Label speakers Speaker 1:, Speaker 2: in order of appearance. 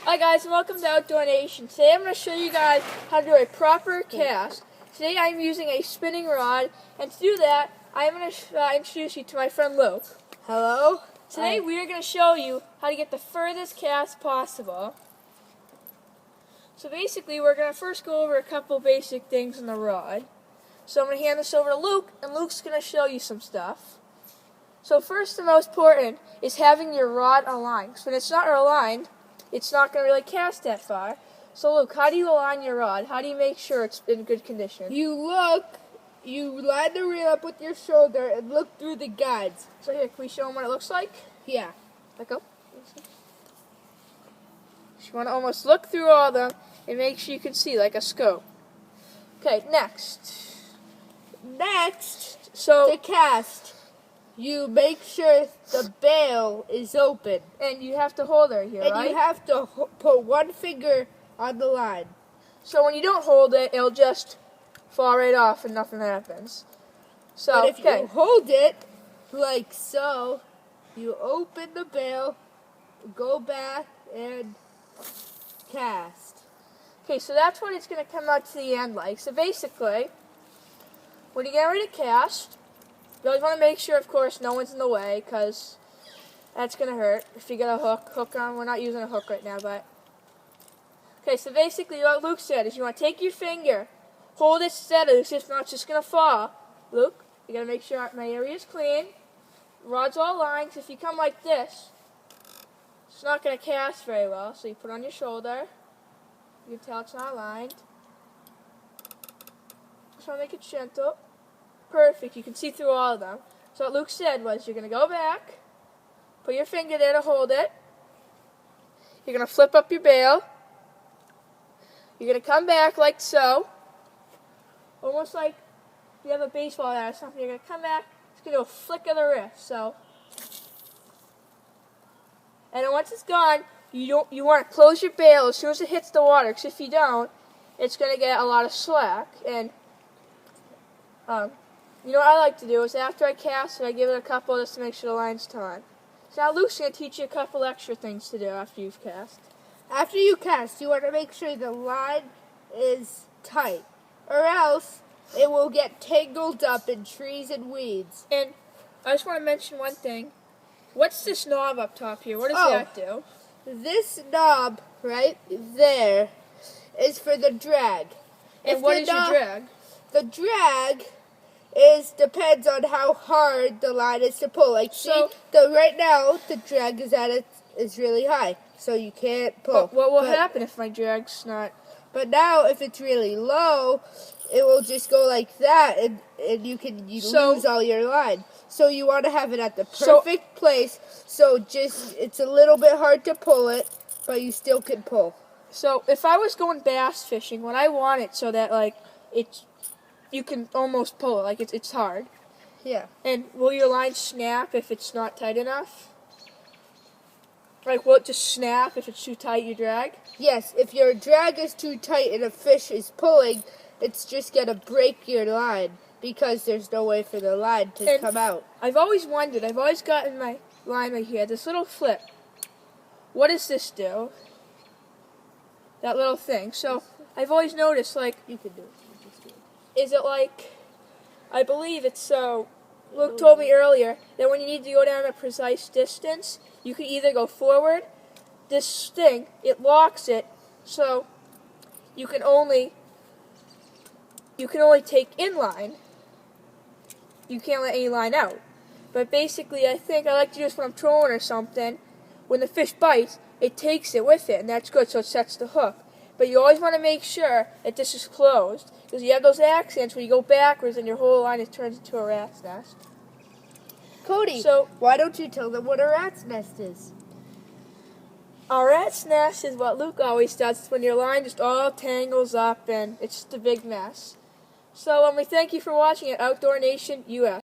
Speaker 1: Hi guys, and welcome to Outdoor Nation. Today I'm going to show you guys how to do a proper cast. Today I'm using a spinning rod, and to do that, I'm going to introduce you to my friend Luke.
Speaker 2: Hello.
Speaker 1: Today we are going to show you how to get the furthest cast possible. So basically, we're going to first go over a couple basic things on the rod. So I'm going to hand this over to Luke, and Luke's going to show you some stuff. So first and most important is having your rod aligned. So when it's not aligned, it's not going to really cast that far. So Luke, how do you align your rod? How do you make sure it's in good condition?
Speaker 2: You line the reel up with your shoulder and look through the guides.
Speaker 1: So here, can we show them what it looks like?
Speaker 2: Yeah.
Speaker 1: Let go. You want to almost look through all of them and make sure you can see like a scope. Okay, next.
Speaker 2: To cast, you make sure the bail is open.
Speaker 1: And you have to hold her here,
Speaker 2: and
Speaker 1: right?
Speaker 2: you have to put one finger on the line.
Speaker 1: So when you don't hold it, it'll just fall right off and nothing happens. So
Speaker 2: but if you hold it, like so, you open the bail, go back, and cast.
Speaker 1: Okay, so that's what it's going to come out to the end like. So basically, when you get ready to cast, you always want to make sure, of course, no one's in the way, because that's going to hurt. If you get a hook on, we're not using a hook right now, but... Okay, so basically what Luke said is you want to take your finger, hold it steady, if not, it's just going to fall. Luke, you got to make sure my area is clean, rod's all lined, because if you come like this, it's not going to cast very well. So you put it on your shoulder, you can tell it's not aligned. Just want to make it gentle. Perfect, you can see through all of them. So what Luke said was you're going to go back, put your finger there to hold it, you're going to flip up your bail, you're going to come back like so, almost like you have a baseball bat or something. You're going to come back, it's going to do a flick of the wrist. So, and then once it's gone, you want to close your bail as soon as it hits the water, because if you don't, it's going to get a lot of slack. And you know what I like to do is after I cast it, I give it a couple just to make sure the line's taut. So now Luke's going to teach you a couple extra things to do after you've cast.
Speaker 2: After you cast, you want to make sure the line is tight, or else it will get tangled up in trees and weeds.
Speaker 1: And I just want to mention one thing. What's this knob up top here? What does that do?
Speaker 2: This knob right there is for the drag.
Speaker 1: And what is your drag?
Speaker 2: The drag depends on how hard the line is to pull. Like right now the drag is really high, so you can't pull.
Speaker 1: What will happen if my drag's not?
Speaker 2: But now if it's really low, it will just go like that, and you lose all your line. So you want to have it at the perfect place. So it's a little bit hard to pull it, but you still can pull.
Speaker 1: So if I was going bass fishing, when I want it so that like you can almost pull it, like it's hard.
Speaker 2: Yeah.
Speaker 1: And will your line snap if it's not tight enough? Like, will it just snap if it's too tight, your drag?
Speaker 2: Yes, if your drag is too tight and a fish is pulling, it's just going to break your line because there's no way for the line to come out.
Speaker 1: I've always wondered, I've always gotten my line right here, this little flip. What does this do? That little thing. So, I've always noticed, like...
Speaker 2: You can do it.
Speaker 1: Is it like... I believe it's so... Luke told me earlier that when you need to go down a precise distance, you can either go forward. This thing, it locks it, so you can only take in line. You can't let any line out. But basically, I think I like to do this when I'm trolling or something. When the fish bites, it takes it with it, and that's good, so it sets the hook. But you always want to make sure that this is closed, because you have those accidents where you go backwards and your whole line turns into a rat's nest.
Speaker 2: Cody, so why don't you tell them what a rat's nest is?
Speaker 1: A rat's nest is what Luke always does. It's when your line just all tangles up and it's just a big mess. So we thank you for watching at Outdoor Nation US.